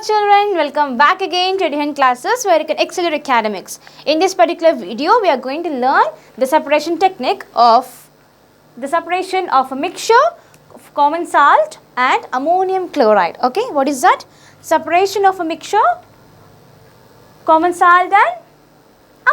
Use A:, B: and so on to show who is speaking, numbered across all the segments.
A: children, welcome back again to EDUHUNT classes where you can excel your academics. In this particular video, we are going to learn the separation technique of the separation of a mixture of common salt and ammonium chloride. Okay, what is that? Separation of a mixture, common salt and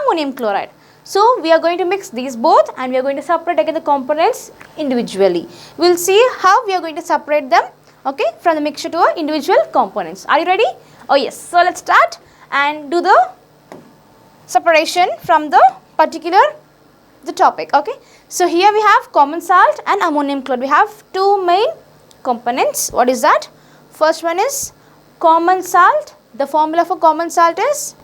A: ammonium chloride. So, we are going to mix these both and we are going to separate again the components individually. We will see how we are going to separate them, okay, from the mixture to individual components. Are you ready? Oh yes. So, let us start and do the separation from the topic. Okay. So, here we have common salt and ammonium chloride. We have two main components. What is that? First one is common salt. The formula for common salt is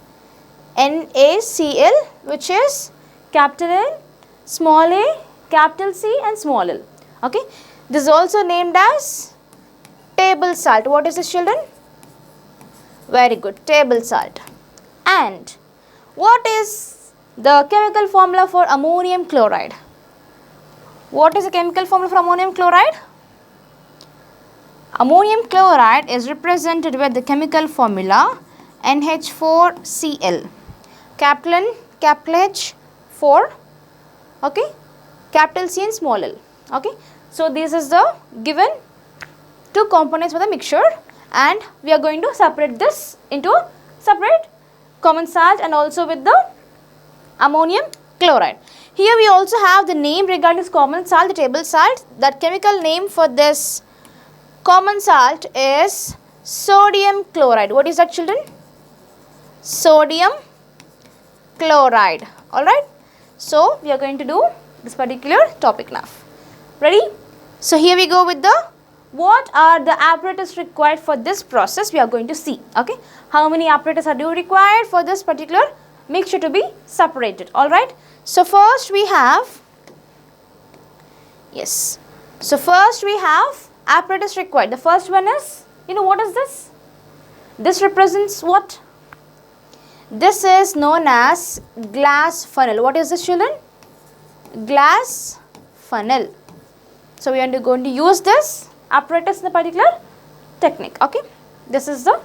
A: NaCl, which is capital N, small a, capital C and small l. Okay. This is also named as table salt. What is this, children? Very good, table salt. And what is the chemical formula for ammonium chloride? What is the chemical formula for ammonium chloride? Ammonium chloride is represented with the chemical formula NH4Cl. Capital N, capital H, 4, okay, capital C and small l, okay. So, this is the given two components for the mixture and we are going to separate this into separate common salt and also with the ammonium chloride. Here we also have the name regarding this common salt, the table salt. That chemical name for this common salt is sodium chloride. What is that, children? Sodium chloride. Alright. So, we are going to do this particular topic now. Ready? So, here we go with the what are the apparatus required for this process we are going to see. Okay. How many apparatus are required for this particular mixture to be separated. Alright. So, first we have, yes. So, first we have apparatus required. The first one is, what is this? This represents what? This is known as glass funnel. What is this, children? Glass funnel. So, we are going to use this apparatus in the particular technique. Okay. This is the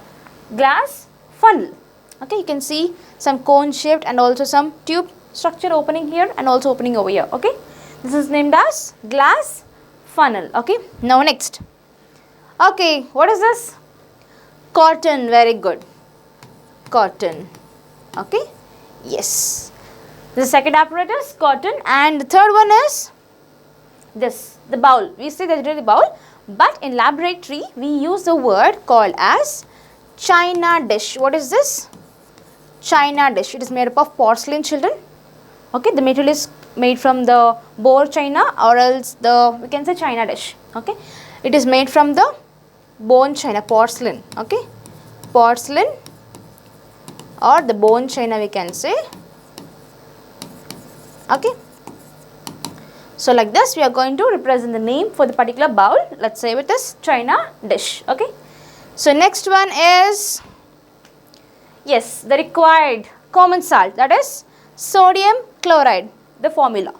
A: glass funnel. Okay. You can see some cone shaped and also some tube structure opening here and also opening over here. Okay. This is named as glass funnel. Okay. Now, next. Okay. What is this? Cotton. Very good. Cotton. Okay. Yes. The second apparatus, cotton, and the third one is this, the bowl. We say that it is the bowl, but in laboratory we use the word called as china dish. What is this? China dish. It is made up of porcelain, children. Okay. The material is made from the boar china or else we can say china dish. Okay. It is made from the bone china, porcelain. Okay. Porcelain or the bone china we can say. Okay. So, like this we are going to represent the name for the particular bowl. Let us say with this china dish. Okay. So, next one is, yes, the required common salt, that is sodium chloride, the formula,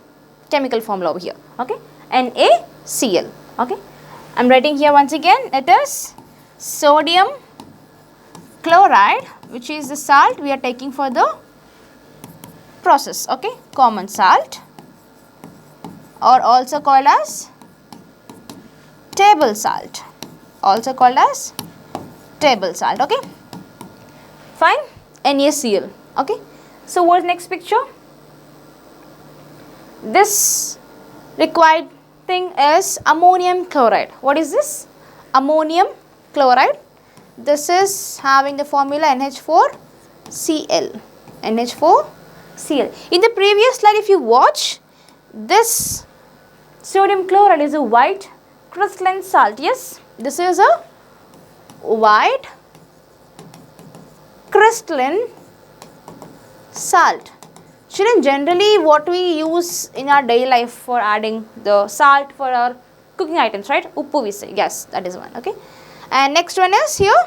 A: chemical formula over here. Okay. NaCl. Okay. I am writing here once again, it is sodium chloride, which is the salt we are taking for the process. Okay. Common salt, or also called as table salt, also called as table salt. Okay. Fine. NaCl. Okay. So, what is next picture? This required thing is ammonium chloride. What is this? Ammonium chloride. This is having the formula NH4Cl. NH4Cl. In the previous slide, if you watch, this sodium chloride is a white crystalline salt. Yes, this is a white crystalline salt. Children, generally what we use in our daily life for adding the salt for our cooking items, right? Uppu we say. Yes, that is one. Okay. And next one is here.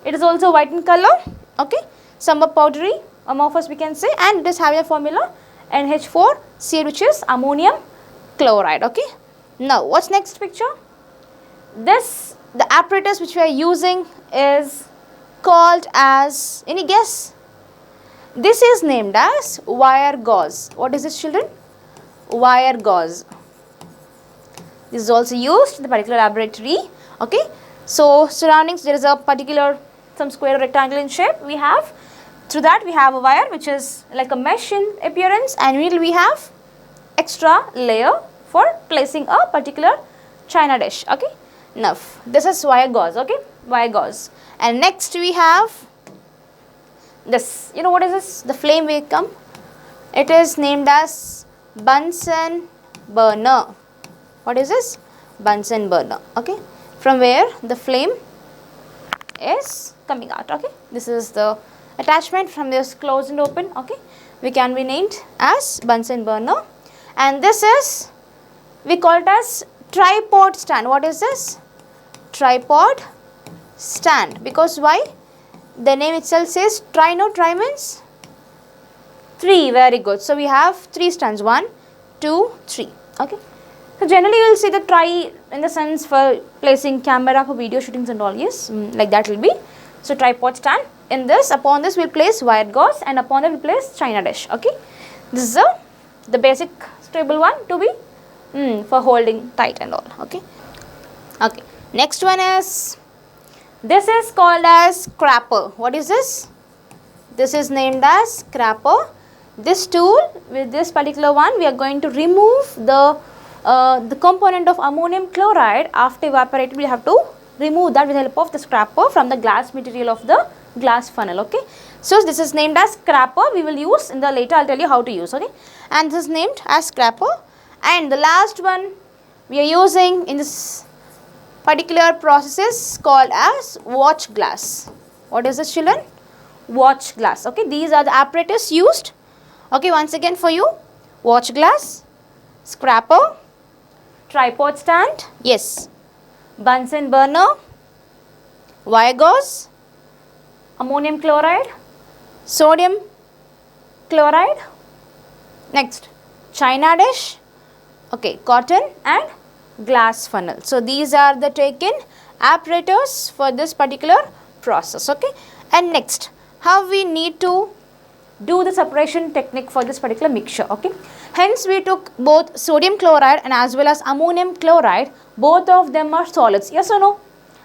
A: It is also white in color. Okay. Somewhat powdery, amorphous we can say, and it is having a formula NH4Cl, which is ammonium chloride. Okay. Now, what's next picture? The apparatus which we are using is called as, any guess? This is named as wire gauze. What is this, children? Wire gauze. This is also used in the particular laboratory. Okay. So, surroundings, there is a particular some square or rectangle in shape. We have, through that we have a wire which is like a mesh in appearance, and we have extra layer for placing a particular china dish. Okay. Now, this is wire gauze. Okay. Wire gauze. And next we have this. You know what is this? The flame will come. It is named as Bunsen burner. What is this? Bunsen burner. Okay. From where the flame is coming out. Okay. This is the attachment from this closed and open. Okay. We can be named as Bunsen burner. And this is, we call it as tripod stand. What is this? Tripod stand. Because why? The name itself says tri. No, tri means 3. Very good. So, we have 3 stands. 1, 2, 3. Okay. So, generally you will see the tri in the sense for placing camera for video shootings and all. Yes, like that will be. So, tripod stand. In this, upon this we will place wire gauze, and upon that we will place china dish. Okay. This is the basic stable one to be for holding tight and all. Okay. Okay. Next one is, this is called as scraper. What is this? This is named as scraper. This tool, with this particular one, we are going to remove the component of ammonium chloride. After evaporated, we have to remove that with the help of the scraper from the glass material of the glass funnel. Okay. So, this is named as scraper. We will use in the later, I will tell you how to use. Okay. And this is named as scraper. And the last one we are using in this particular process is called as watch glass. What is this, children? Watch glass. Okay. These are the apparatus used. Okay. Once again for you, watch glass, scraper, tripod stand, yes, Bunsen burner, wire gauze, ammonium chloride, sodium chloride, next china dish, okay, cotton and glass funnel. So, these are the taken apparatus for this particular process. Okay. And next, how we need to do the separation technique for this particular mixture. Okay. Hence, we took both sodium chloride and as well as ammonium chloride. Both of them are solids. Yes or no?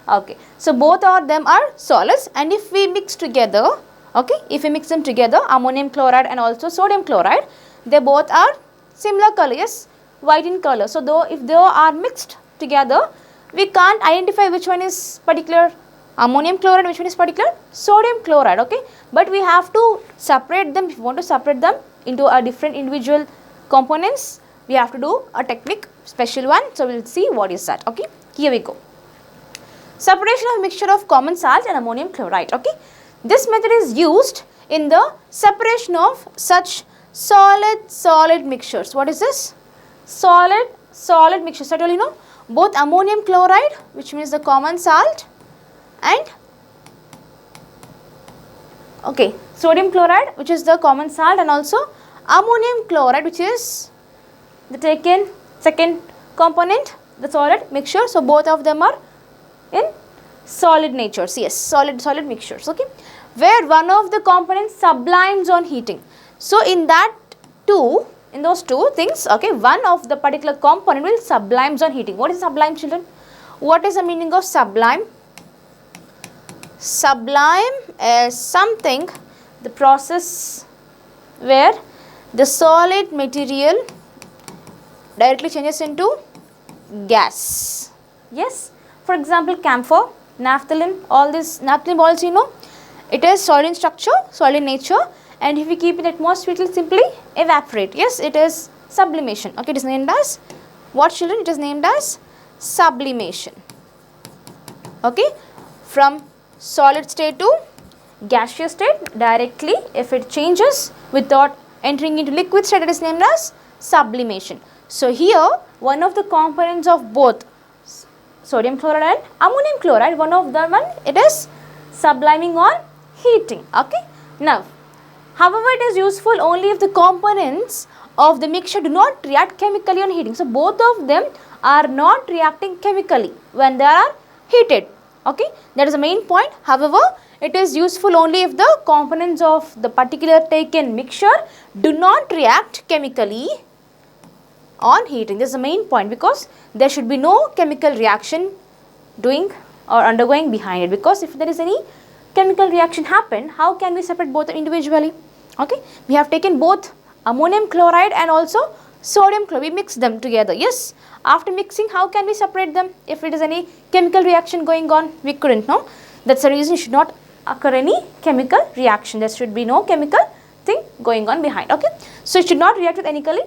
A: Okay. So, both of them are solids, and if we mix together, okay, if we mix them together, ammonium chloride and also sodium chloride, they both are similar color. Yes, white in color. So, though if they are mixed together, we can't identify which one is particular ammonium chloride, which one is particular sodium chloride. Okay. But we have to separate them. If you want to separate them into a different individual components, we have to do a technique, special one. So, we will see what is that. Okay. Here we go. Separation of mixture of common salt and ammonium chloride. Okay. This method is used in the separation of such solid mixtures. What is this? Solid mixtures. I told you know, both ammonium chloride, which means the common salt, and okay, sodium chloride, which is the common salt, and also ammonium chloride, which is the taken second component, the solid mixture. So, both of them are in solid natures. Yes, solid mixtures. Okay, where one of the components sublimes on heating. So, in those two things, okay, one of the particular component will sublimes on heating. What is sublime, children? What is the meaning of sublime? Sublime is something, the process where the solid material directly changes into gas. Yes. For example, camphor, naphthalene, all this naphthalene balls, you know, it is solid in structure, solid in nature, and if we keep it in atmosphere, it will simply evaporate. Yes, it is sublimation. Okay, it is named as what, children? It is named as sublimation. Okay, from solid state to gaseous state directly, if it changes without entering into liquid state, it is named as sublimation. So, here one of the components of both sodium chloride and ammonium chloride, one of them, it is subliming on heating. Okay. Now, however, it is useful only if the components of the mixture do not react chemically on heating. So, both of them are not reacting chemically when they are heated. Okay, that is the main point. However, it is useful only if the components of the particular taken mixture do not react chemically on heating. This is the main point, because there should be no chemical reaction doing or undergoing behind it, because if there is any chemical reaction happen, how can we separate both individually? Okay, we have taken both ammonium chloride and also sodium chloride, we mix them together. Yes, after mixing, how can we separate them? If it is any chemical reaction going on, we couldn't know. That's the reason it should not occur any chemical reaction. There should be no chemical thing going on behind. Okay, so it should not react with chemically,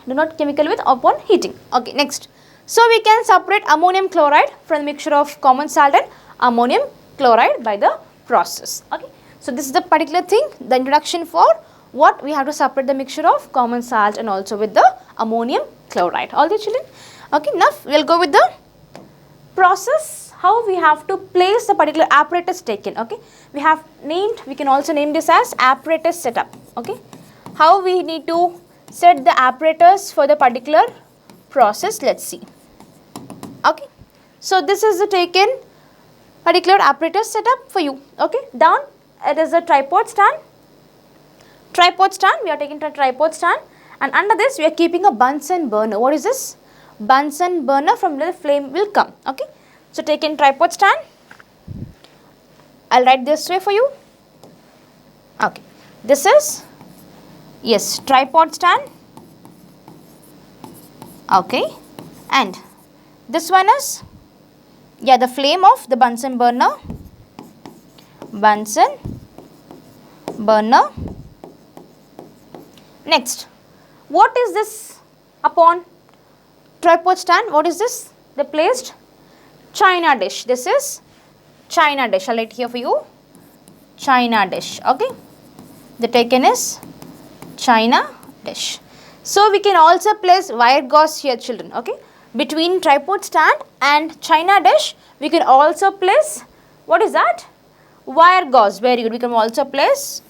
A: do not chemical with upon heating. Okay, next. So we can separate ammonium chloride from the mixture of common salt and ammonium chloride by the process. Okay, so this is the particular thing, the introduction for what we have to separate the mixture of common salt and also with the ammonium chloride. All the children. Okay, now we will go with the process, how we have to place the particular apparatus taken. Okay, we have named, we can also name this as apparatus setup. Okay, how we need to set the apparatus for the particular process, let's see. Okay, so this is the taken particular apparatus setup for you. Okay, down it is a tripod stand. We are taking a tripod stand, and under this we are keeping a Bunsen burner. What is this? Bunsen burner, from the flame will come. Okay, so taken tripod stand. I'll write this way for you. Okay, this is, yes, tripod stand. Okay, and this one is, yeah, the flame of the Bunsen burner. Bunsen burner. Next, what is this upon tripod stand? What is this? They placed china dish. This is china dish. I'll write here for you. China dish. Okay, the taken is china dish. So we can also place wire gauze here, children. Okay, between tripod stand and china dish, we can also place, what is that? Wire gauze. Very good. We can also place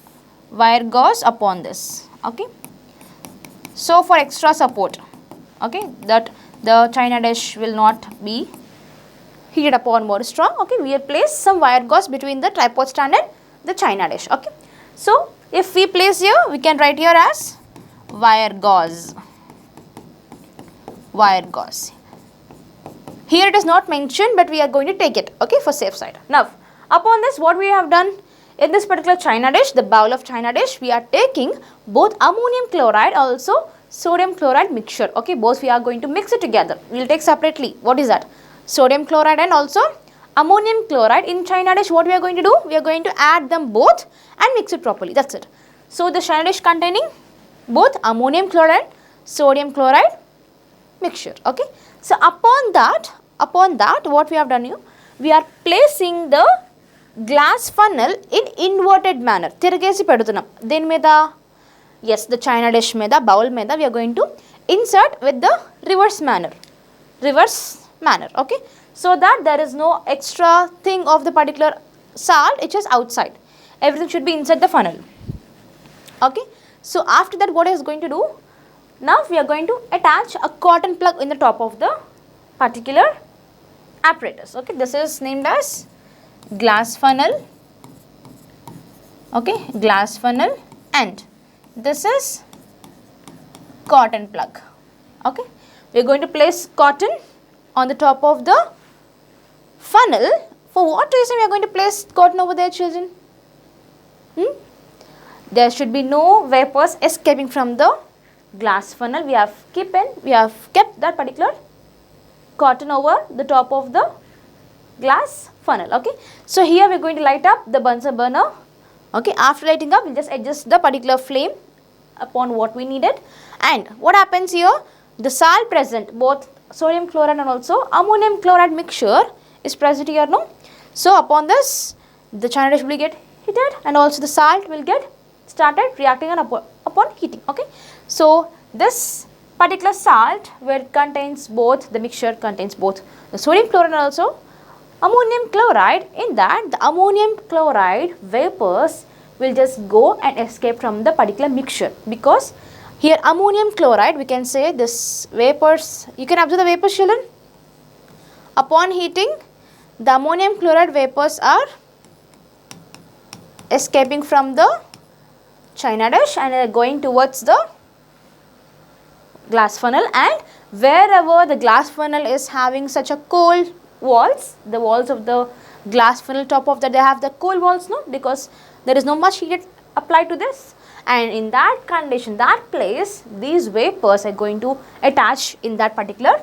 A: wire gauze upon this. Okay, so for extra support, okay, that the china dish will not be heated upon more strong. Okay, we will place some wire gauze between the tripod stand and the china dish. Okay, so if we place here, we can write here as wire gauze. Wire gauze. Here it is not mentioned, but we are going to take it, okay, for safe side. Now, upon this, what we have done in this particular china dish, the bowl of china dish, we are taking both ammonium chloride, also sodium chloride mixture. Okay, both we are going to mix it together. We will take separately. What is that? Sodium chloride and also ammonium chloride. In china dish, what we are going to do? We are going to add them both and mix it properly. That's it. So the china dish containing both ammonium chloride, sodium chloride mixture. Okay, so upon that what we have done here, we are placing the glass funnel in inverted manner. Tiragesi pedutunam. Then meda, yes, the china dish meda, bowl meda, we are going to insert with the reverse manner. Okay, so that there is no extra thing of the particular salt which is outside. Everything should be inside the funnel. Okay, so after that, what is going to do? Now we are going to attach a cotton plug in the top of the particular apparatus. Okay, this is named as glass funnel. Okay, glass funnel, and this is cotton plug. Okay, we are going to place cotton on the top of the funnel. For what reason we are going to place cotton over there, children? There should be no vapors escaping from the glass funnel. We have kept that particular cotton over the top of the glass funnel. Okay, so here we are going to light up the Bunsen burner. Okay, after lighting up, we'll just adjust the particular flame upon what we needed. And what happens here? The salt present, both sodium chloride and also ammonium chloride mixture is present here, no? So upon this, the china dish will get heated and also the salt will get started reacting and upon heating. Okay, so this particular salt, where it contains both, the mixture contains both the sodium chloride and also ammonium chloride. In that, the ammonium chloride vapors will just go and escape from the particular mixture, because here ammonium chloride, we can say this vapors, you can observe the vapors, children. Upon heating, the ammonium chloride vapors are escaping from the china dish and are going towards the glass funnel, and wherever the glass funnel is having such a cold walls, the walls of the glass funnel, top of that they have the cold walls, no, because there is no much heat applied to this, and in that condition, that place, these vapors are going to attach in that particular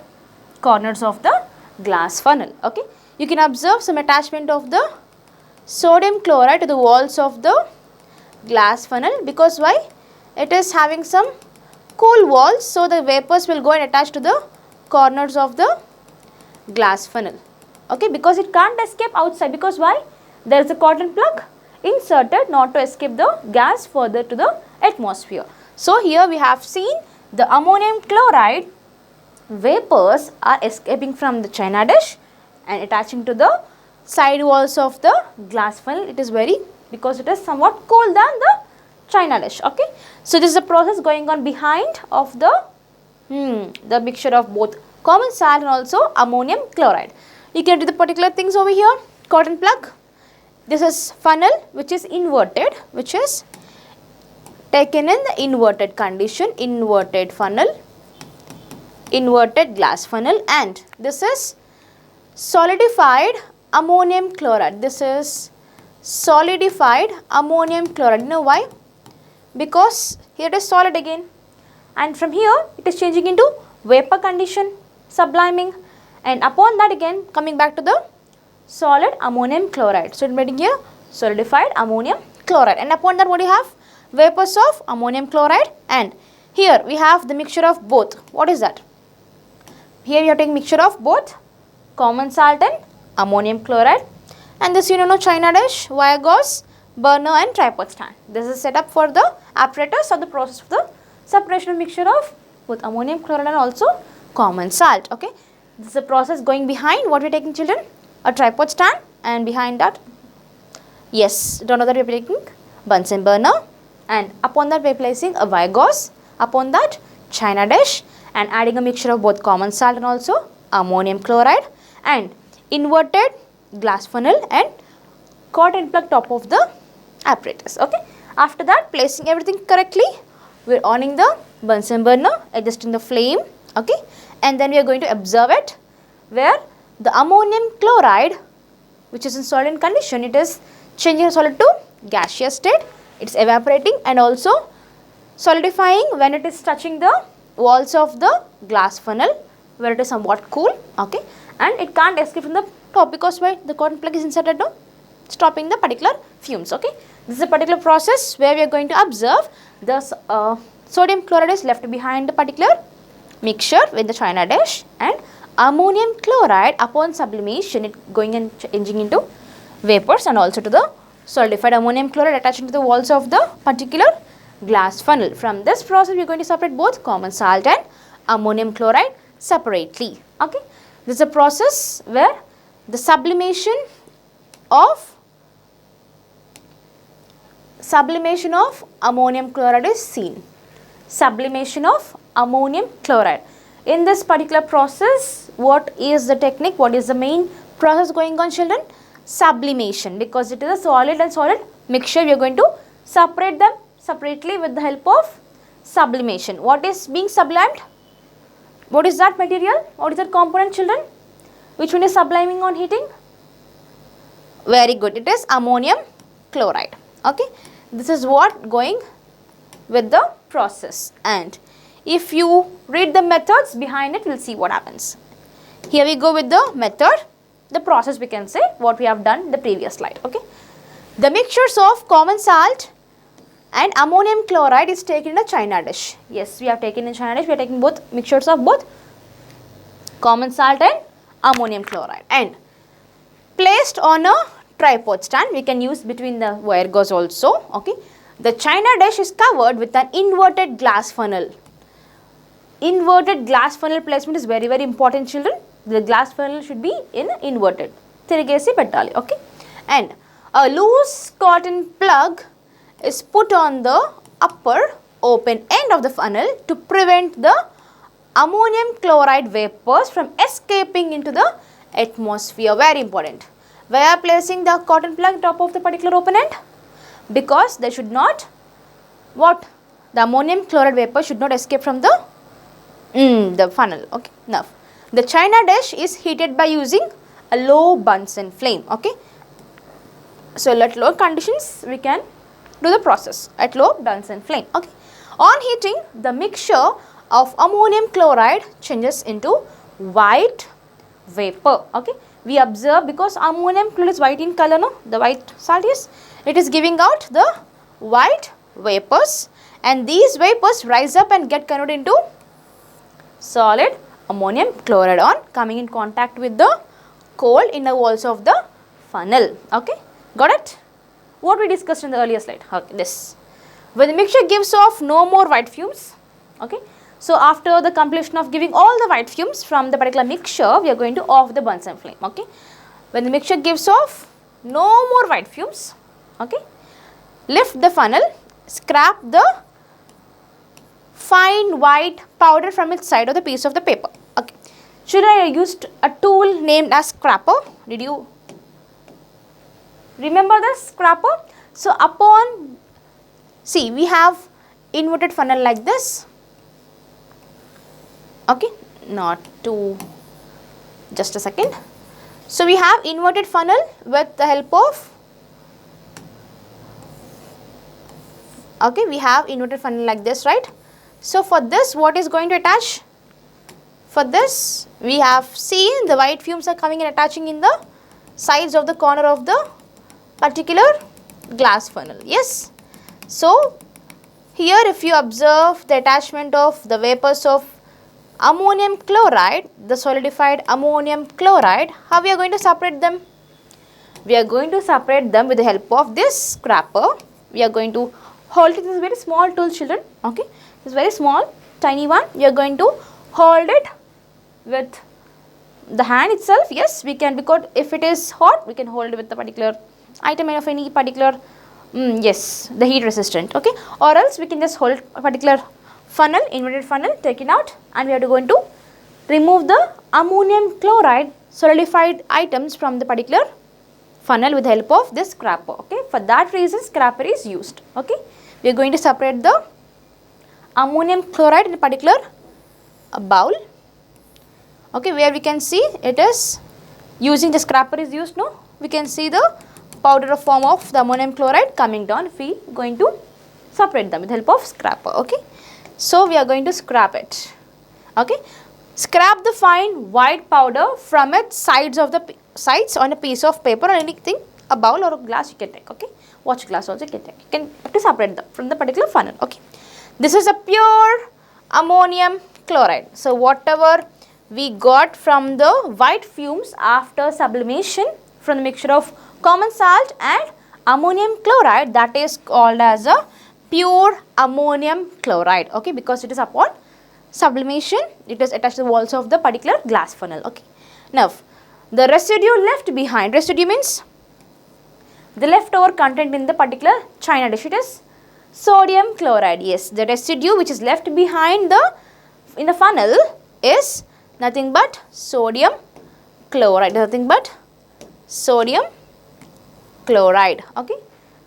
A: corners of the glass funnel. Okay, you can observe some attachment of the sodium chloride to the walls of the glass funnel, because why? It is having some cool walls, so the vapors will go and attach to the corners of the glass funnel. Okay, because it can't escape outside, because why? There is a cotton plug inserted not to escape the gas further to the atmosphere. So here we have seen the ammonium chloride vapors are escaping from the china dish and attaching to the side walls of the glass funnel. It is very, because it is somewhat cold than the china dish. Okay, so this is the process going on behind of the mixture of both common salt and also ammonium chloride. You can do the particular things over here. Cotton plug, this is funnel which is inverted, which is taken in the inverted condition, inverted funnel, inverted glass funnel, and this is solidified ammonium chloride. This is solidified ammonium chloride. You know why? Because here it is solid again, and from here it is changing into vapor condition, subliming, and upon that again coming back to the solid ammonium chloride. So it is here solidified ammonium chloride, and upon that what do you have? Vapors of ammonium chloride, and here we have the mixture of both. What is that? Here we have taken mixture of both common salt and ammonium chloride, and this china dish, wire gauze, burner and tripod stand. This is set up for the apparatus or the process of the separation of mixture of both ammonium chloride and also common salt. Okay, this is the process going behind. What we are taking, children? A tripod stand, and behind that, yes, don't know that we are taking Bunsen burner, and upon that we are placing a wire gauze, upon that china dish, and adding a mixture of both common salt and also ammonium chloride, and inverted glass funnel and cotton plug top of the apparatus. Okay, after that placing everything correctly, we are on the Bunsen burner, adjusting the flame. Okay, and then we are going to observe it, where the ammonium chloride, which is in solid condition, it is changing solid to gaseous state, it is evaporating and also solidifying when it is touching the walls of the glass funnel, where it is somewhat cool. Okay, and it can't escape from the top, because why? The cotton plug is inserted to stopping the particular fumes. Okay, this is a particular process where we are going to observe the sodium chloride is left behind the particular mixture with the china dish, and ammonium chloride upon sublimation it going and changing into vapors, and also to the solidified ammonium chloride attaching to the walls of the particular glass funnel. From this process we are going to separate both common salt and ammonium chloride separately. Okay, this is a process where the sublimation of ammonium chloride is seen. Sublimation of ammonium chloride. In this particular process, what is the technique? What is the main process going on, children? Sublimation, because it is a solid and solid mixture. We are going to separate them separately with the help of sublimation. What is being sublimed? What is that material? What is that component, children? Which one is subliming on heating? Very good. It is ammonium chloride. Okay, this is what going with the process, and if you read the methods behind it, we will see what happens. Here we go with the method, the process we can say what we have done in the previous slide. Okay, the mixtures of common salt and ammonium chloride is taken in a china dish. Yes, we have taken in china dish. We are taking both mixtures of both common salt and ammonium chloride, and placed on a tripod stand. We can use between the wire gauze also. Okay, the china dish is covered with an inverted glass funnel. Inverted glass funnel placement is very, very important, children. The glass funnel should be in inverted. Tirigesi pettali. Okay, and a loose cotton plug is put on the upper open end of the funnel to prevent the ammonium chloride vapors from escaping into the atmosphere. Very important. Why are placing the cotton plug top of the particular open end? Because they should not, what? The ammonium chloride vapor should not escape from the funnel. Okay. Now, the china dish is heated by using a low Bunsen flame. Okay. So, at low conditions, we can do the process at low Bunsen flame. Okay. On heating, the mixture of ammonium chloride changes into white vapor. Okay. We observe, because ammonium chloride is white in color, no? The white salt is, it is giving out the white vapors, and these vapors rise up and get converted into solid ammonium chloride on coming in contact with the cold inner walls of the funnel. Okay. Got it? What we discussed in the earlier slide. Okay, this. When the mixture gives off no more white fumes, okay. So, after the completion of giving all the white fumes from the particular mixture, we are going to off the Bunsen flame. Okay. When the mixture gives off no more white fumes, okay, lift the funnel, scrap the fine white powder from its side of the piece of the paper. Okay. Should I used a tool named as scraper? Did you remember the scraper? So, upon, see, we have inverted funnel like this. Okay, not to, just a second. So, we have inverted funnel with the help of, okay, we have inverted funnel like this, right? So, for this, what is going to attach? For this, we have seen the white fumes are coming and attaching in the sides of the corner of the particular glass funnel. Yes. So, here if you observe the attachment of the vapors of ammonium chloride, the solidified ammonium chloride, how we are going to separate them? We are going to separate them with the help of this scraper. We are going to hold it. This is a very small tool, children. Okay. This is very small, tiny one. We are going to hold it with the hand itself. Yes, we can, because if it is hot, we can hold it with the particular item of any particular, yes, the heat resistant. Okay. Or else we can just hold a particular funnel, inverted funnel, take it out, and we are going to remove the ammonium chloride solidified items from the particular funnel with the help of this scraper. Okay. For that reason, scraper is used. Okay. We are going to separate the ammonium chloride in a particular bowl. Okay, where we can see it is using the scraper is used. No, we can see the powder form of the ammonium chloride coming down. If we are going to separate them with the help of scraper. Okay. So, we are going to scrap it. Okay. Scrap the fine white powder from its sides of the sides on a piece of paper or anything, a bowl or a glass you can take. Okay. Watch glass also you can take. You can have to separate them from the particular funnel. Okay. This is a pure ammonium chloride. So, whatever we got from the white fumes after sublimation from the mixture of common salt and ammonium chloride, that is called as a pure ammonium chloride. Okay, because it is upon sublimation, it is attached to the walls of the particular glass funnel. Okay. Now, the residue left behind, residue means the leftover content in the particular china dish, it is sodium chloride. Yes, the residue which is left behind in the funnel is nothing but sodium chloride, nothing but sodium chloride. Okay.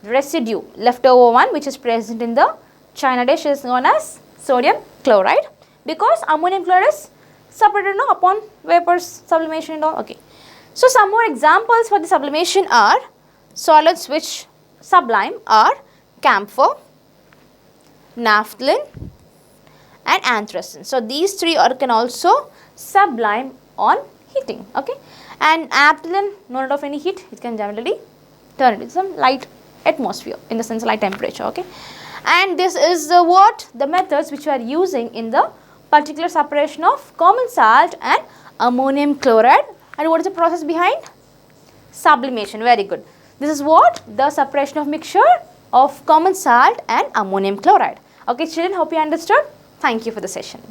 A: Residue, leftover one which is present in the china dish is known as sodium chloride, because ammonium chloride is separated upon vapors, sublimation and all. Okay. So, some more examples for the sublimation are solids which sublime are camphor, naphthalene and anthracene. So, these three can also sublime on heating. Okay. And naphthalene, no need of any heat, it can generally turn it into some light atmosphere, in the sense light temperature. Okay. And this is the methods which we are using in the particular separation of common salt and ammonium chloride. And what is the process behind? Sublimation. Very good. This is what the separation of mixture of common salt and ammonium chloride. Okay children, hope you understood. Thank you for the session.